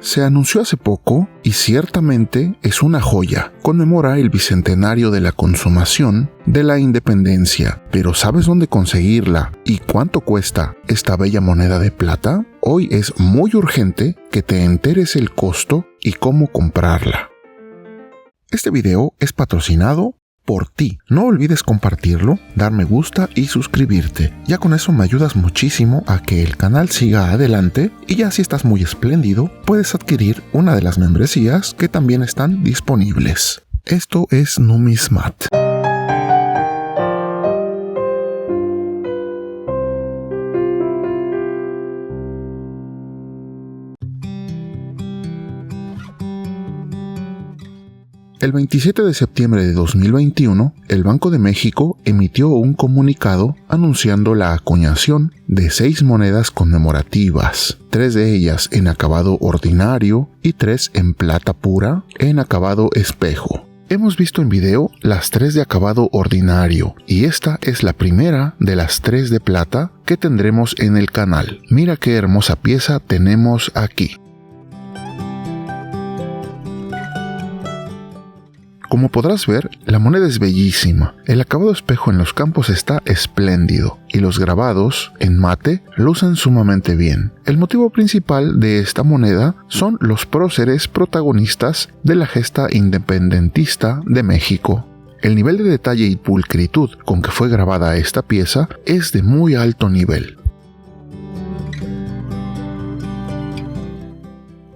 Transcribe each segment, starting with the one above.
Se anunció hace poco y ciertamente es una joya. Conmemora el bicentenario de la consumación de la independencia. ¿Pero sabes dónde conseguirla y cuánto cuesta esta bella moneda de plata? Hoy es muy urgente que te enteres el costo y cómo comprarla. Este video es patrocinado por ti. No olvides compartirlo, dar me gusta y suscribirte. Ya con eso me ayudas muchísimo a que el canal siga adelante y ya si estás muy espléndido, puedes adquirir una de las membresías que también están disponibles. Esto es Numismat. El 27 de septiembre de 2021, el Banco de México emitió un comunicado anunciando la acuñación de 6 monedas conmemorativas, 3 de ellas en acabado ordinario y 3 en plata pura en acabado espejo. Hemos visto en video las 3 de acabado ordinario y esta es la primera de las 3 de plata que tendremos en el canal. Mira qué hermosa pieza tenemos aquí. Como podrás ver, la moneda es bellísima. El acabado espejo en los campos está espléndido y los grabados en mate lucen sumamente bien. El motivo principal de esta moneda son los próceres protagonistas de la gesta independentista de México. El nivel de detalle y pulcritud con que fue grabada esta pieza es de muy alto nivel.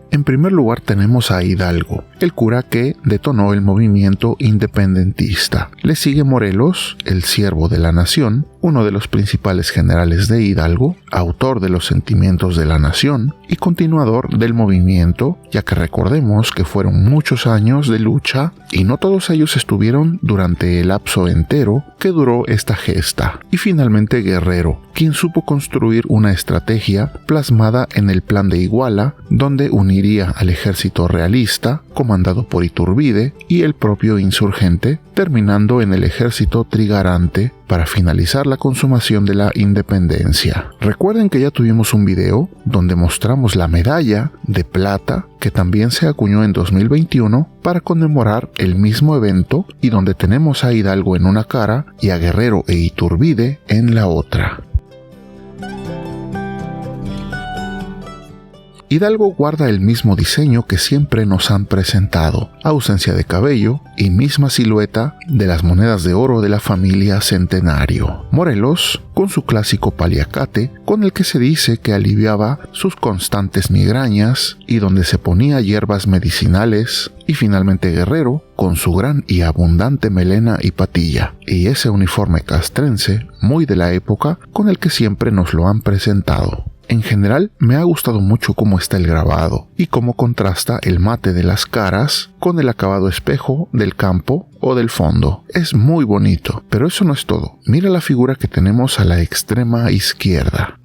En primer lugar tenemos a Hidalgo, el cura que detonó el movimiento independentista. Le sigue Morelos, el siervo de la nación, uno de los principales generales de Hidalgo, autor de los sentimientos de la nación y continuador del movimiento, ya que recordemos que fueron muchos años de lucha y no todos ellos estuvieron durante el lapso entero que duró esta gesta. Y finalmente Guerrero, quien supo construir una estrategia plasmada en el Plan de Iguala, donde uniría al ejército realista, comandado por Iturbide, y el propio insurgente, terminando en el ejército trigarante para finalizar la consumación de la independencia. Recuerden que ya tuvimos un video donde mostramos la medalla de plata que también se acuñó en 2021 para conmemorar el mismo evento y donde tenemos a Hidalgo en una cara y a Guerrero e Iturbide en la otra. Hidalgo guarda el mismo diseño que siempre nos han presentado, ausencia de cabello y misma silueta de las monedas de oro de la familia Centenario. Morelos, con su clásico paliacate, con el que se dice que aliviaba sus constantes migrañas y donde se ponía hierbas medicinales, y finalmente Guerrero, con su gran y abundante melena y patilla, y ese uniforme castrense, muy de la época, con el que siempre nos lo han presentado. En general, me ha gustado mucho cómo está el grabado y cómo contrasta el mate de las caras con el acabado espejo del campo o del fondo. Es muy bonito, pero eso no es todo. Mira la figura que tenemos a la extrema izquierda.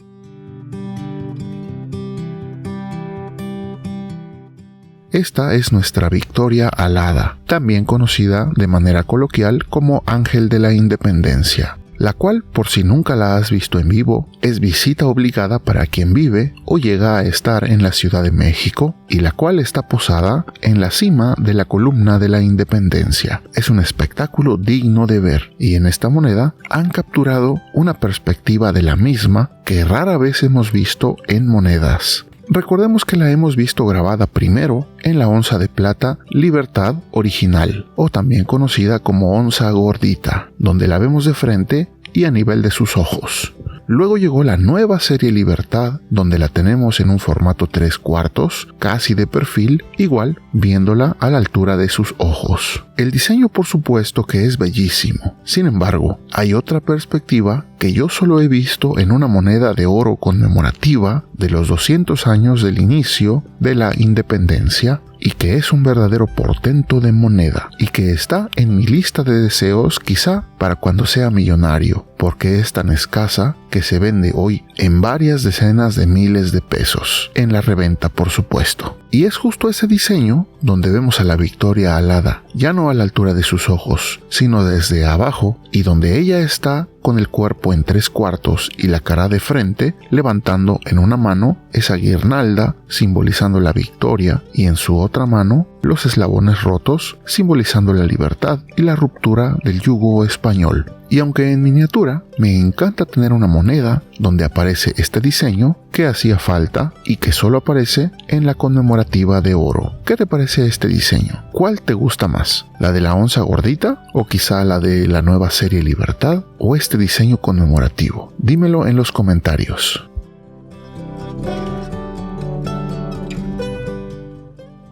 Esta es nuestra Victoria alada, también conocida de manera coloquial como Ángel de la Independencia, la cual, por si nunca la has visto en vivo, es visita obligada para quien vive o llega a estar en la Ciudad de México y la cual está posada en la cima de la columna de la Independencia. Es un espectáculo digno de ver y en esta moneda han capturado una perspectiva de la misma que rara vez hemos visto en monedas. Recordemos que la hemos visto grabada primero en la onza de plata Libertad original, o también conocida como onza gordita, donde la vemos de frente y a nivel de sus ojos. Luego llegó la nueva serie Libertad, donde la tenemos en un formato 3/4, casi de perfil, igual viéndola a la altura de sus ojos. El diseño por supuesto que es bellísimo. Sin embargo, hay otra perspectiva que yo solo he visto en una moneda de oro conmemorativa de los 200 años del inicio de la independencia, y que es un verdadero portento de moneda, y que está en mi lista de deseos quizá para cuando sea millonario, porque es tan escasa que se vende hoy en varias decenas de miles de pesos, en la reventa por supuesto. Y es justo ese diseño donde vemos a la Victoria alada, ya no a la altura de sus ojos, sino desde abajo, y donde ella está con el cuerpo en 3/4 y la cara de frente, levantando en una mano esa guirnalda simbolizando la victoria y en su otra mano los eslabones rotos simbolizando la libertad y la ruptura del yugo español. Y aunque en miniatura, me encanta tener una moneda donde aparece este diseño que hacía falta y que solo aparece en la conmemorativa de oro. ¿Qué te parece este diseño? ¿Cuál te gusta más? ¿La de la onza gordita? ¿O quizá la de la nueva serie Libertad? ¿O este diseño conmemorativo? Dímelo en los comentarios.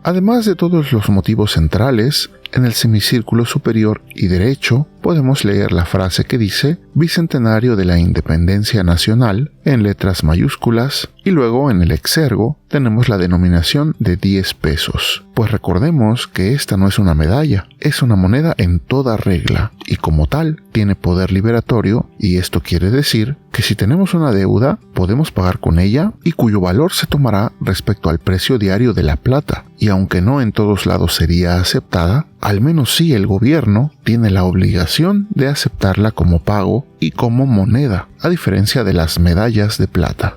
Además de todos los motivos centrales, en el semicírculo superior y derecho podemos leer la frase que dice Bicentenario de la Independencia Nacional en letras mayúsculas, y luego en el exergo tenemos la denominación de 10 pesos. Pues recordemos que esta no es una medalla, es una moneda en toda regla y como tal tiene poder liberatorio, y esto quiere decir que si tenemos una deuda podemos pagar con ella y cuyo valor se tomará respecto al precio diario de la plata, y aunque no en todos lados sería aceptada, al menos sí el gobierno tiene la obligación de aceptarla como pago y como moneda, a diferencia de las medallas de plata.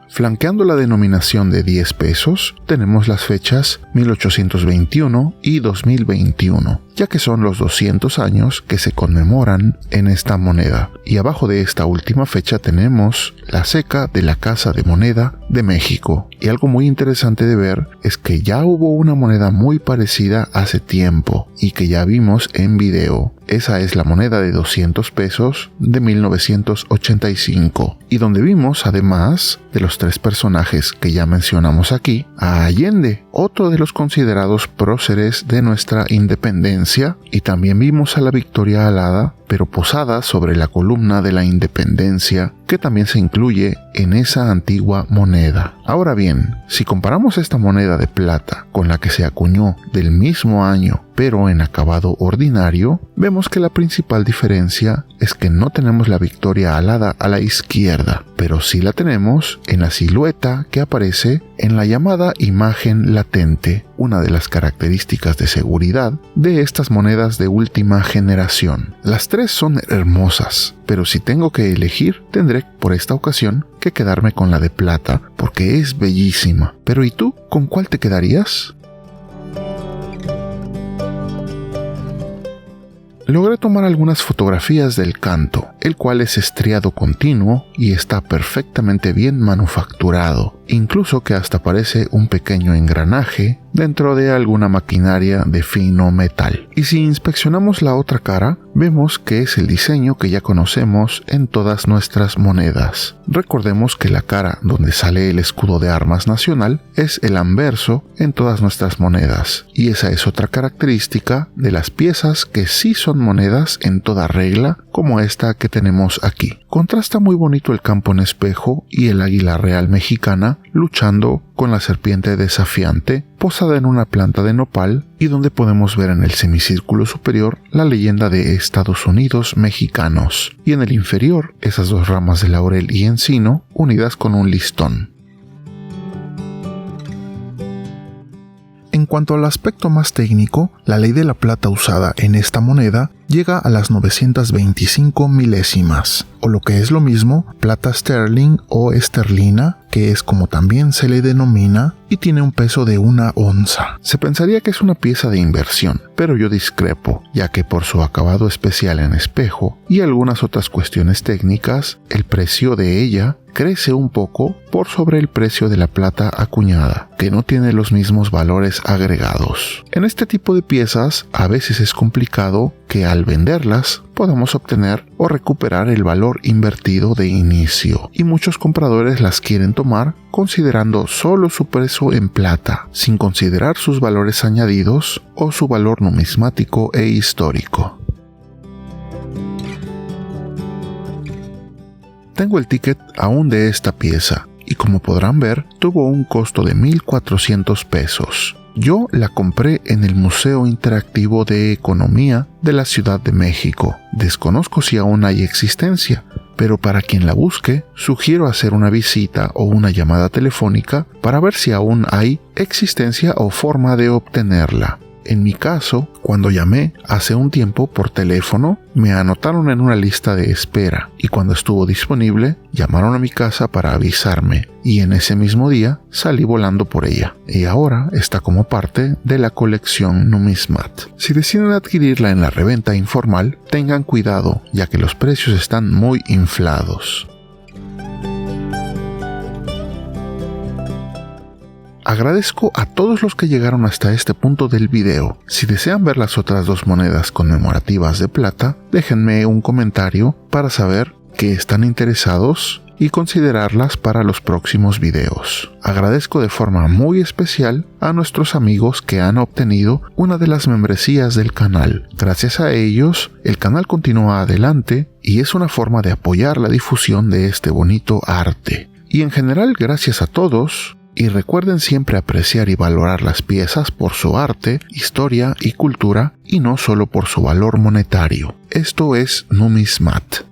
Flanqueando la denominación de 10 pesos, tenemos las fechas 1821 y 2021, ya que son los 200 años que se conmemoran en esta moneda. Y abajo de esta última fecha tenemos la ceca de la Casa de Moneda de México. Y algo muy interesante de ver es que ya hubo una moneda muy parecida hace tiempo y que ya vimos en video. Esa es la moneda de 200 pesos de 1985, y donde vimos, además de los 3 personajes que ya mencionamos aquí, a Allende, otro de los considerados próceres de nuestra independencia, y también vimos a la Victoria alada, pero posada sobre la columna de la independencia, que también se incluye en esa antigua moneda. Ahora bien, si comparamos esta moneda de plata con la que se acuñó del mismo año, pero en acabado ordinario, vemos que la principal diferencia es que no tenemos la Victoria alada a la izquierda, pero sí la tenemos en la silueta que aparece en la llamada imagen latente, una de las características de seguridad de estas monedas de última generación. Las 3 son hermosas, pero si tengo que elegir, tendré por esta ocasión que quedarme con la de plata, porque es bellísima. Pero ¿y tú? ¿Con cuál te quedarías? Logré tomar algunas fotografías del canto, el cual es estriado continuo y está perfectamente bien manufacturado, incluso que hasta parece un pequeño engranaje dentro de alguna maquinaria de fino metal. Y si inspeccionamos la otra cara, vemos que es el diseño que ya conocemos en todas nuestras monedas. Recordemos que la cara donde sale el escudo de armas nacional es el anverso en todas nuestras monedas, y esa es otra característica de las piezas que sí son monedas en toda regla, como esta que tenemos aquí. Contrasta muy bonito el campo en espejo y el águila real mexicana luchando con la serpiente desafiante posada en una planta de nopal, y donde podemos ver en el semicírculo superior la leyenda de Estados Unidos mexicanos, y en el inferior esas 2 ramas de laurel y encino unidas con un listón. En cuanto al aspecto más técnico, la ley de la plata usada en esta moneda llega a las 925 milésimas, o lo que es lo mismo, plata sterling o esterlina, que es como también se le denomina, y tiene un peso de 1 onza. Se pensaría que es una pieza de inversión, pero yo discrepo, ya que por su acabado especial en espejo y algunas otras cuestiones técnicas, el precio de ella crece un poco por sobre el precio de la plata acuñada, que no tiene los mismos valores agregados. En este tipo de piezas a veces es complicado que al venderlas podamos obtener o recuperar el valor invertido de inicio, y muchos compradores las quieren tomar considerando solo su peso en plata, sin considerar sus valores añadidos o su valor numismático e histórico. Tengo el ticket aún de esta pieza, y como podrán ver, tuvo un costo de 1,400 pesos. Yo la compré en el Museo Interactivo de Economía de la Ciudad de México. Desconozco si aún hay existencia, pero para quien la busque, sugiero hacer una visita o una llamada telefónica para ver si aún hay existencia o forma de obtenerla. En mi caso, cuando llamé hace un tiempo por teléfono, me anotaron en una lista de espera y cuando estuvo disponible, llamaron a mi casa para avisarme y en ese mismo día salí volando por ella y ahora está como parte de la colección Numismat. Si deciden adquirirla en la reventa informal, tengan cuidado ya que los precios están muy inflados. Agradezco a todos los que llegaron hasta este punto del video. Si desean ver las otras 2 monedas conmemorativas de plata, déjenme un comentario para saber que están interesados y considerarlas para los próximos videos. Agradezco de forma muy especial a nuestros amigos que han obtenido una de las membresías del canal. Gracias a ellos, el canal continúa adelante y es una forma de apoyar la difusión de este bonito arte. Y en general, gracias a todos. Y recuerden siempre apreciar y valorar las piezas por su arte, historia y cultura y no solo por su valor monetario. Esto es Numismat.